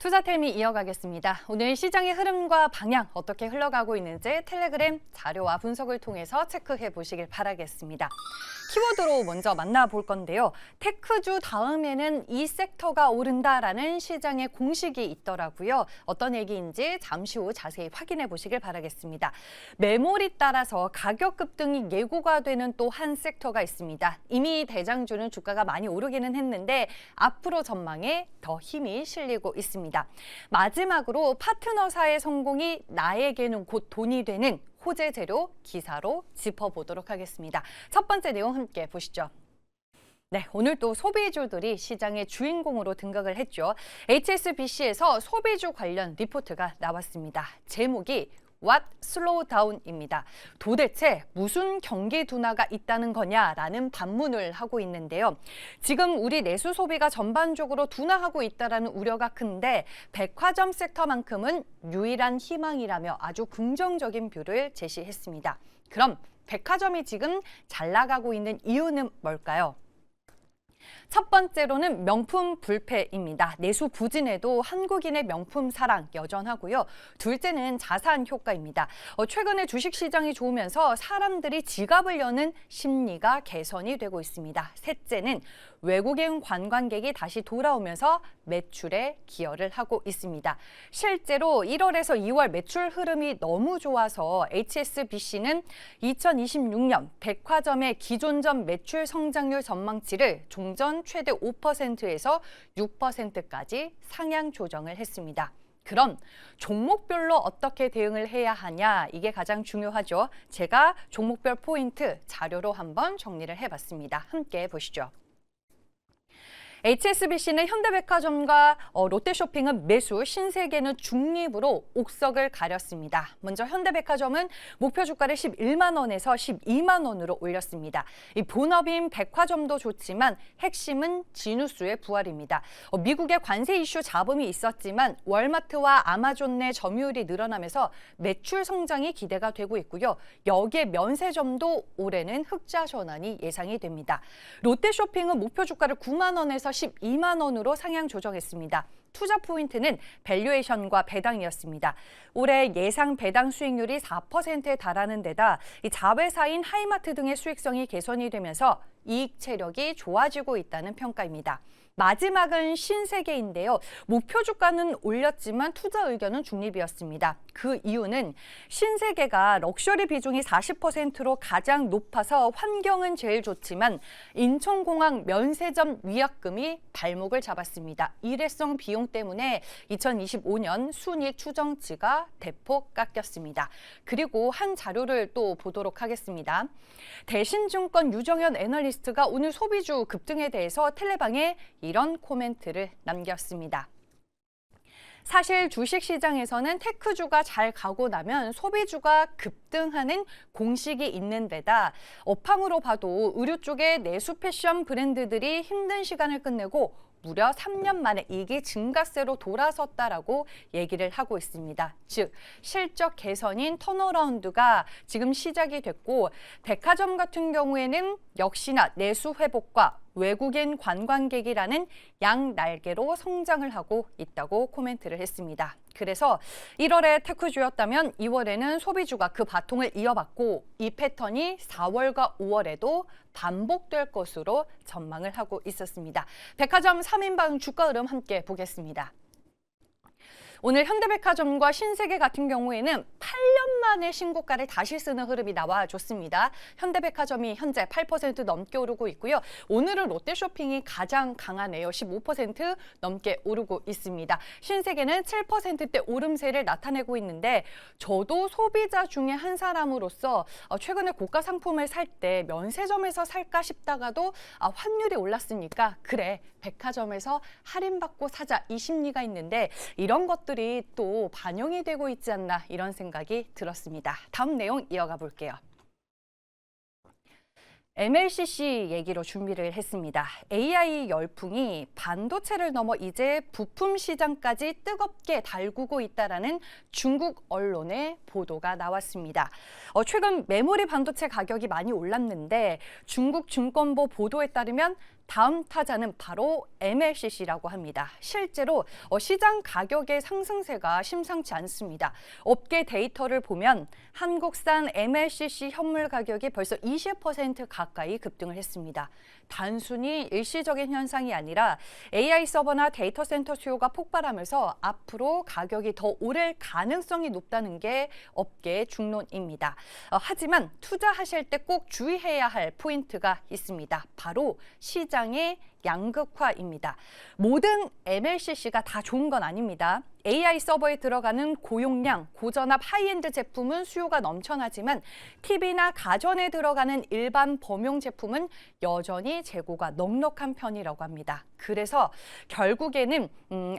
투자텔미 이어가겠습니다. 오늘 시장의 흐름과 방향 어떻게 흘러가고 있는지 텔레그램 자료와 분석을 통해서 체크해 보시길 바라겠습니다. 키워드로 먼저 만나볼 건데요. 테크주 다음에는 이 섹터가 오른다라는 시장의 공식이 있더라고요. 어떤 얘기인지 잠시 후 자세히 확인해 보시길 바라겠습니다. 메모리 따라서 가격 급등이 예고가 되는 또 한 섹터가 있습니다. 이미 대장주는 주가가 많이 오르기는 했는데 앞으로 전망에 더 힘이 실리고 있습니다. 마지막으로 파트너사의 성공이 나에게는 곧 돈이 되는 호재 재료 기사로 짚어보도록 하겠습니다. 첫 번째 내용 함께 보시죠. 네, 오늘 또 소비주들이 시장의 주인공으로 등극을 했죠. HSBC에서 소비주 관련 리포트가 나왔습니다. 제목이 What Slowdown입니다. 도대체 무슨 경기 둔화가 있다는 거냐라는 반문을 하고 있는데요. 지금 우리 내수 소비가 전반적으로 둔화하고 있다는 우려가 큰데 백화점 섹터만큼은 유일한 희망이라며 아주 긍정적인 뷰를 제시했습니다. 그럼 백화점이 지금 잘 나가고 있는 이유는 뭘까요? 첫 번째로는 명품 불패입니다. 내수 부진에도 한국인의 명품 사랑 여전하고요. 둘째는 자산 효과입니다. 최근에 주식시장이 좋으면서 사람들이 지갑을 여는 심리가 개선이 되고 있습니다. 셋째는 외국인 관광객이 다시 돌아오면서 매출에 기여를 하고 있습니다. 실제로 1월에서 2월 매출 흐름이 너무 좋아서 HSBC는 2026년 백화점의 기존점 매출 성장률 전망치를 종전 최대 5%에서 6%까지 상향 조정을 했습니다. 그럼 종목별로 어떻게 대응을 해야 하냐, 이게 가장 중요하죠. 제가 종목별 포인트 자료로 한번 정리를 해봤습니다. 함께 보시죠. HSBC는 현대백화점과 롯데쇼핑은 매수, 신세계는 중립으로 옥석을 가렸습니다. 먼저 현대백화점은 목표 주가를 11만 원에서 12만 원으로 올렸습니다. 이 본업인 백화점도 좋지만 핵심은 진우수의 부활입니다. 미국의 관세 이슈 잡음이 있었지만 월마트와 아마존 내 점유율이 늘어나면서 매출 성장이 기대가 되고 있고요. 여기에 면세점도 올해는 흑자 전환이 예상이 됩니다. 롯데쇼핑은 목표 주가를 9만 원에서 12만 원으로 상향 조정했습니다. 투자 포인트는 밸류에이션과 배당이었습니다. 올해 예상 배당 수익률이 4%에 달하는 데다 이 자회사인 하이마트 등의 수익성이 개선이 되면서 이익 체력이 좋아지고 있다는 평가입니다. 마지막은 신세계인데요. 목표 주가는 올렸지만 투자 의견은 중립이었습니다. 그 이유는 신세계가 럭셔리 비중이 40%로 가장 높아서 환경은 제일 좋지만 인천공항 면세점 위약금이 발목을 잡았습니다. 일회성 비용 때문에 2025년 순이익 추정치가 대폭 깎였습니다. 그리고 한 자료를 또 보도록 하겠습니다. 대신증권 유정현 애널리스트가 오늘 소비주 급등에 대해서 텔레방에 이런 코멘트를 남겼습니다. 사실 주식시장에서는 테크주가 잘 가고 나면 소비주가 급등하는 공식이 있는 데다 업황으로 봐도 의류 쪽의 내수 패션 브랜드들이 힘든 시간을 끝내고 무려 3년 만에 이익이 증가세로 돌아섰다라고 얘기를 하고 있습니다. 즉, 실적 개선인 턴어라운드가 지금 시작이 됐고 백화점 같은 경우에는 역시나 내수 회복과 외국인 관광객이라는 양날개로 성장을 하고 있다고 코멘트를 했습니다. 그래서 1월에 테크주였다면 2월에는 소비주가 그 바통을 이어받고 이 패턴이 4월과 5월에도 반복될 것으로 전망을 하고 있었습니다. 백화점 3인방 주가 흐름 함께 보겠습니다. 오늘 현대백화점과 신세계 같은 경우에는 8년 만에 신고가를 다시 쓰는 흐름이 나와줬습니다. 현대백화점이 현재 8% 넘게 오르고 있고요. 오늘은 롯데쇼핑이 가장 강하네요. 15% 넘게 오르고 있습니다. 신세계는 7%대 오름세를 나타내고 있는데 저도 소비자 중에 한 사람으로서 최근에 고가 상품을 살 때 면세점에서 살까 싶다가도 환율이 올랐으니까 그래, 백화점에서 할인받고 사자, 이 심리가 있는데 이런 것들이 또 반영이 되고 있지 않나 이런 생각이 들었습니다. 다음 내용 이어가 볼게요. MLCC 얘기로 준비를 했습니다. AI 열풍이 반도체를 넘어 이제 부품 시장까지 뜨겁게 달구고 있다라는 중국 언론의 보도가 나왔습니다. 최근 메모리 반도체 가격이 많이 올랐는데 중국 증권보 보도에 따르면 다음 타자는 바로 MLCC라고 합니다. 실제로 시장 가격의 상승세가 심상치 않습니다. 업계 데이터를 보면 한국산 MLCC 현물 가격이 벌써 20% 가까이 급등을 했습니다. 단순히 일시적인 현상이 아니라 AI 서버나 데이터 센터 수요가 폭발하면서 앞으로 가격이 더 오를 가능성이 높다는 게 업계의 중론입니다. 하지만 투자하실 때 꼭 주의해야 할 포인트가 있습니다. 바로 시장의 양극화입니다. 모든 MLCC가 다 좋은 건 아닙니다. AI 서버에 들어가는 고용량, 고전압, 하이엔드 제품은 수요가 넘쳐나지만 TV나 가전에 들어가는 일반 범용 제품은 여전히 재고가 넉넉한 편이라고 합니다. 그래서 결국에는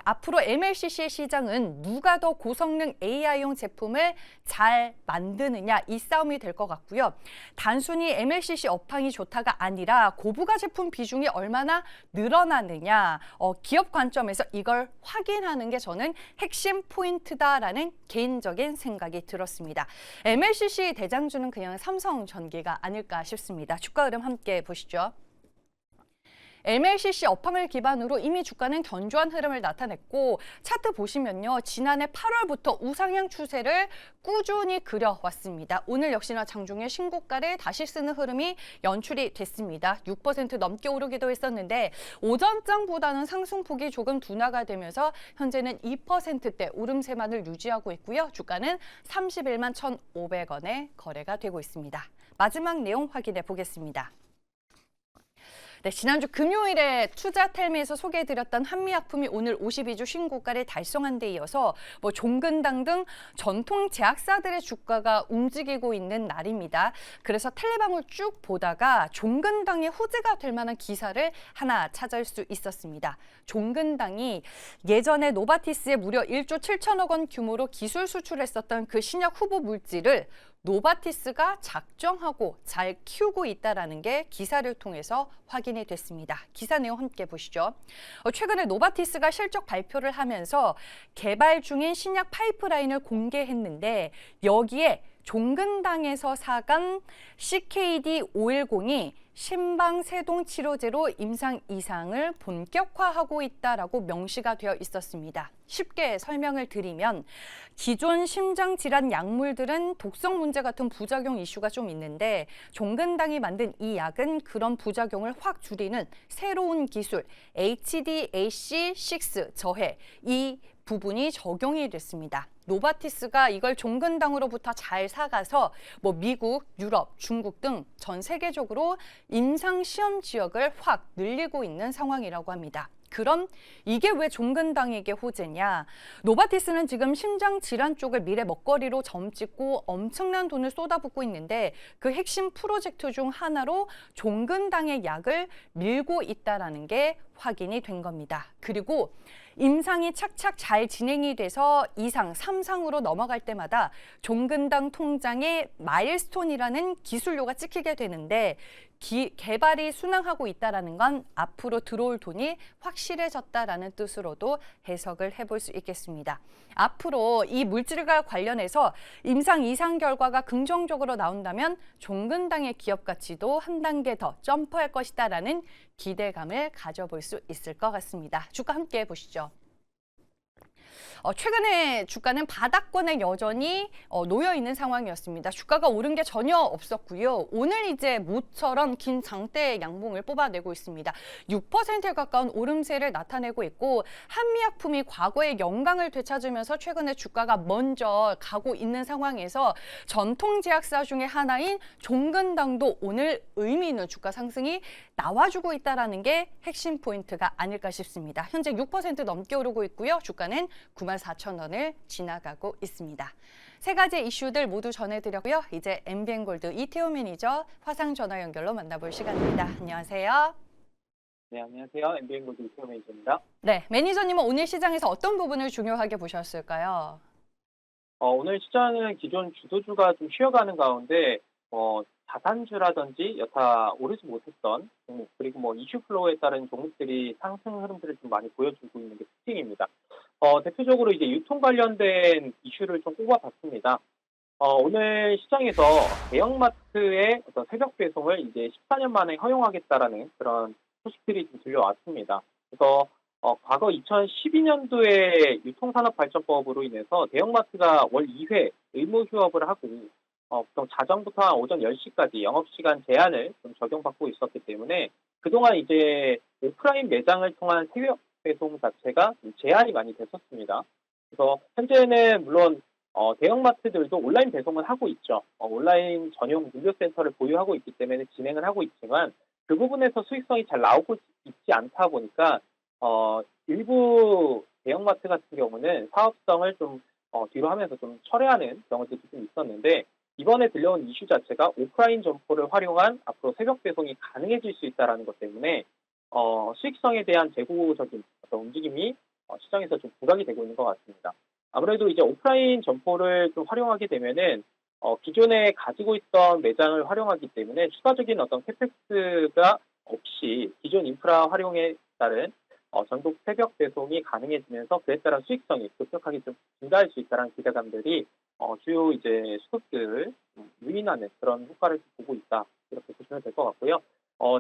앞으로 MLCC의 시장은 누가 더 고성능 AI용 제품을 잘 만드느냐 이 싸움이 될 것 같고요. 단순히 MLCC 업황이 좋다가 아니라 고부가 제품 비중이 얼마나 늘어나느냐, 기업 관점에서 이걸 확인하는 게 저는 핵심 포인트다라는 개인적인 생각이 들었습니다. MLCC 대장주는 그냥 삼성전기가 아닐까 싶습니다. 주가 흐름 함께 보시죠. MLCC 업황을 기반으로 이미 주가는 견조한 흐름을 나타냈고 차트 보시면요. 지난해 8월부터 우상향 추세를 꾸준히 그려왔습니다. 오늘 역시나 장중에 신고가를 다시 쓰는 흐름이 연출이 됐습니다. 6% 넘게 오르기도 했었는데 오전장보다는 상승폭이 조금 둔화가 되면서 현재는 2%대 오름세만을 유지하고 있고요. 주가는 31만 1,500원에 거래가 되고 있습니다. 마지막 내용 확인해 보겠습니다. 네, 지난주 금요일에 투자텔미에서 소개해드렸던 한미약품이 오늘 52주 신고가를 달성한 데 이어서 종근당 등 전통 제약사들의 주가가 움직이고 있는 날입니다. 그래서 텔레방을 쭉 보다가 종근당의 호재가 될 만한 기사를 하나 찾을 수 있었습니다. 종근당이 예전에 노바티스에 무려 1조 7천억 원 규모로 기술 수출했었던 그 신약 후보 물질을 노바티스가 작정하고 잘 키우고 있다는 게 기사를 통해서 확인이 됐습니다. 기사 내용 함께 보시죠. 최근에 노바티스가 실적 발표를 하면서 개발 중인 신약 파이프라인을 공개했는데 여기에 종근당에서 사간 CKD510이 심방세동 치료제로 임상 이상을 본격화하고 있다라고 명시가 되어 있었습니다. 쉽게 설명을 드리면 기존 심장질환 약물들은 독성 문제 같은 부작용 이슈가 좀 있는데 종근당이 만든 이 약은 그런 부작용을 확 줄이는 새로운 기술 HDAC6 저해 이 부분이 적용이 됐습니다. 노바티스가 이걸 종근당으로부터 잘 사가서 미국, 유럽, 중국 등 전 세계적으로 임상 시험 지역을 확 늘리고 있는 상황이라고 합니다. 그럼 이게 왜 종근당에게 호재냐? 노바티스는 지금 심장 질환 쪽을 미래 먹거리로 점찍고 엄청난 돈을 쏟아붓고 있는데 그 핵심 프로젝트 중 하나로 종근당의 약을 밀고 있다는 게 확인이 된 겁니다. 그리고 임상이 착착 잘 진행이 돼서 2상, 3상으로 넘어갈 때마다 종근당 통장에 마일스톤이라는 기술료가 찍히게 되는데 개발이 순항하고 있다는 건 앞으로 들어올 돈이 확실해졌다라는 뜻으로도 해석을 해볼 수 있겠습니다. 앞으로 이 물질과 관련해서 임상 2상 결과가 긍정적으로 나온다면 종근당의 기업 가치도 한 단계 더 점프할 것이다라는 기대감을 가져볼 수 있을 것 같습니다. 주가 함께 보시죠. 최근에 주가는 바닥권에 여전히 놓여 있는 상황이었습니다. 주가가 오른 게 전혀 없었고요. 오늘 이제 모처럼 긴 장대 양봉을 뽑아내고 있습니다. 6%에 가까운 오름세를 나타내고 있고 한미약품이 과거의 영광을 되찾으면서 최근에 주가가 먼저 가고 있는 상황에서 전통 제약사 중에 하나인 종근당도 오늘 의미 있는 주가 상승이 나와주고 있다는 게 핵심 포인트가 아닐까 싶습니다. 현재 6% 넘게 오르고 있고요. 주가는 94,000원을 지나가고 있습니다. 세 가지 이슈들 모두 전해드렸고요. 이제 MBN골드 이태호 매니저 화상 전화 연결로 만나볼 시간입니다. 안녕하세요. 네, 안녕하세요. MBN골드 이태호 매니저입니다. 네, 매니저님은 오늘 시장에서 어떤 부분을 중요하게 보셨을까요? 오늘 시장은 기존 주도주가 좀 쉬어가는 가운데 자산주라든지 여타 오르지 못했던 종목 그리고 이슈 플로우에 따른 종목들이 상승 흐름들을 좀 많이 보여주고 있는 게 특징입니다. 대표적으로 이제 유통 관련된 이슈를 좀 꼽아봤습니다. 오늘 시장에서 대형마트의 어떤 새벽 배송을 이제 14년 만에 허용하겠다라는 그런 소식들이 좀 들려왔습니다. 그래서 과거 2012년도에 유통산업발전법으로 인해서 대형마트가 월 2회 의무 휴업을 하고 보통 자정부터 한 오전 10시까지 영업시간 제한을 좀 적용받고 있었기 때문에 그동안 이제 오프라인 매장을 통한 새벽 배송 자체가 좀 제한이 많이 됐었습니다. 그래서 현재는 물론 대형마트들도 온라인 배송을 하고 있죠. 온라인 전용 물류센터를 보유하고 있기 때문에 진행을 하고 있지만 그 부분에서 수익성이 잘 나오고 있지 않다 보니까 일부 대형마트 같은 경우는 사업성을 좀 뒤로 하면서 좀 철회하는 경우들이 좀 있었는데 이번에 들려온 이슈 자체가 오프라인 점포를 활용한 앞으로 새벽 배송이 가능해질 수 있다는 것 때문에 수익성에 대한 재고적인 어떤 움직임이 시장에서 좀 부각이 되고 있는 것 같습니다. 아무래도 이제 오프라인 점포를 좀 활용하게 되면은 기존에 가지고 있던 매장을 활용하기 때문에 추가적인 어떤 캐펙스가 없이 기존 인프라 활용에 따른 전국 새벽 배송이 가능해지면서 그에 따른 수익성이 급격하게 좀 증가할 수 있다는 기대감들이 주요 이제 수급들을 유인하는 그런 효과를 보고 있다 이렇게 보시면 될 것 같고요.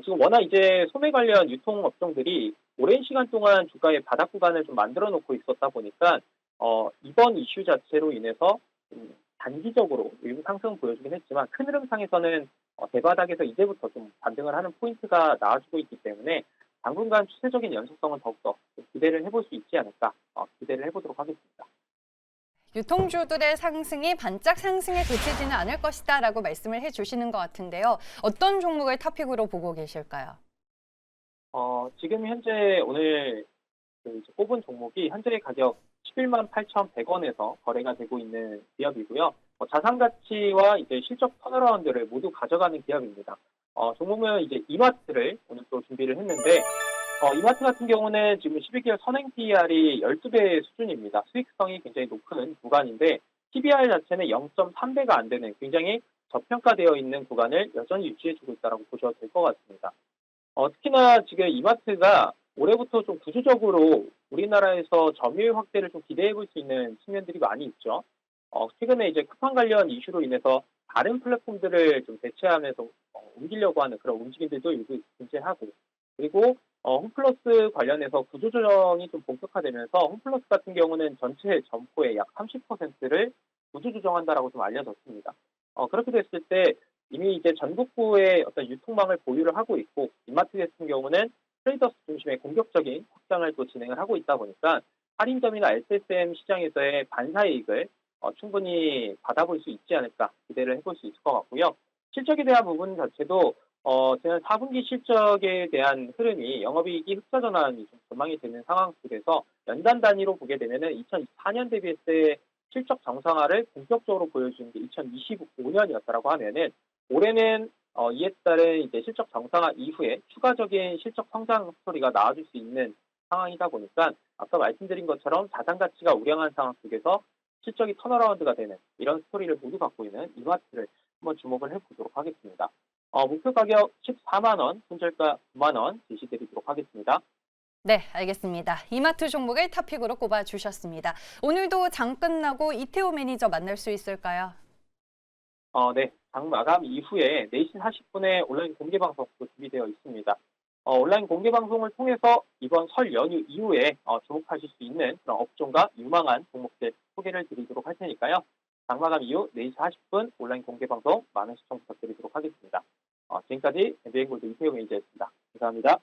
지금 워낙 이제 소매 관련 유통 업종들이 오랜 시간 동안 주가의 바닥 구간을 좀 만들어 놓고 있었다 보니까 이번 이슈 자체로 인해서 단기적으로 일부 상승을 보여주긴 했지만 큰 흐름상에서는 대바닥에서 이제부터 좀 반등을 하는 포인트가 나와주고 있기 때문에 당분간 추세적인 연속성은 더욱더 기대를 해볼 수 있지 않을까 기대를 해보도록 하겠습니다. 유통주들의 상승이 반짝 상승에 그치지는 않을 것이다라고 말씀을 해주시는 것 같은데요. 어떤 종목을 토픽으로 보고 계실까요? 지금 현재 오늘 이제 꼽은 종목이 현재 가격 11만 8,100원에서 거래가 되고 있는 기업이고요. 자산 가치와 이제 실적 턴어라운드를 모두 가져가는 기업입니다. 종목은 이제 이마트를 오늘 또 준비를 했는데 이마트 같은 경우는 지금 12개월 선행 PER이 12배 수준입니다. 수익성이 굉장히 높은 구간인데 PBR 자체는 0.3배가 안 되는 굉장히 저평가되어 있는 구간을 여전히 유지해주고 있다고 보셔도 될 것 같습니다. 특히나 지금 이마트가 올해부터 좀 구조적으로 우리나라에서 점유율 확대를 좀 기대해 볼 수 있는 측면들이 많이 있죠. 최근에 이제 쿠팡 관련 이슈로 인해서 다른 플랫폼들을 좀 대체하면서 옮기려고 하는 그런 움직임들도 일부 존재하고 그리고 홈플러스 관련해서 구조조정이 좀 본격화되면서 홈플러스 같은 경우는 전체 점포의 약 30%를 구조조정한다라고 좀 알려졌습니다. 그렇게 됐을 때 이미 이제 전국구의 어떤 유통망을 보유를 하고 있고 이마트 같은 경우는 트레이더스 중심의 공격적인 확장을 또 진행을 하고 있다 보니까 할인점이나 SSM 시장에서의 반사이익을 충분히 받아볼 수 있지 않을까 기대를 해볼 수 있을 것 같고요. 실적에 대한 부분 자체도 지난 4분기 실적에 대한 흐름이 영업이익이 흑자 전환이 좀 전망이 되는 상황 속에서 연단 단위로 보게 되면은 2024년 대비했을 때 실적 정상화를 본격적으로 보여준 게 2025년이었다라고 하면은 올해는 이에 따른 이제 실적 정상화 이후에 추가적인 실적 성장 스토리가 나와줄 수 있는 상황이다 보니까 아까 말씀드린 것처럼 자산 가치가 우량한 상황 속에서 실적이 턴어라운드가 되는 이런 스토리를 모두 갖고 있는 이마트를 한번 주목을 해보도록 하겠습니다. 목표 가격 14만 원, 손절가 9만 원 제시드리도록 하겠습니다. 네, 알겠습니다. 이마트 종목을 토픽으로 꼽아주셨습니다. 오늘도 장 끝나고 이태호 매니저 만날 수 있을까요? 네, 장 마감 이후에 4시 40분에 온라인 공개 방송도 준비되어 있습니다. 온라인 공개 방송을 통해서 이번 설 연휴 이후에 주목하실 수 있는 그런 업종과 유망한 종목들 소개를 드리도록 할 테니까요. 장 마감 이후 4시 40분 온라인 공개 방송 많은 시청 부탁드리도록 하겠습니다. 지금까지 MBN골드 이태용 매니저였습니다. 감사합니다.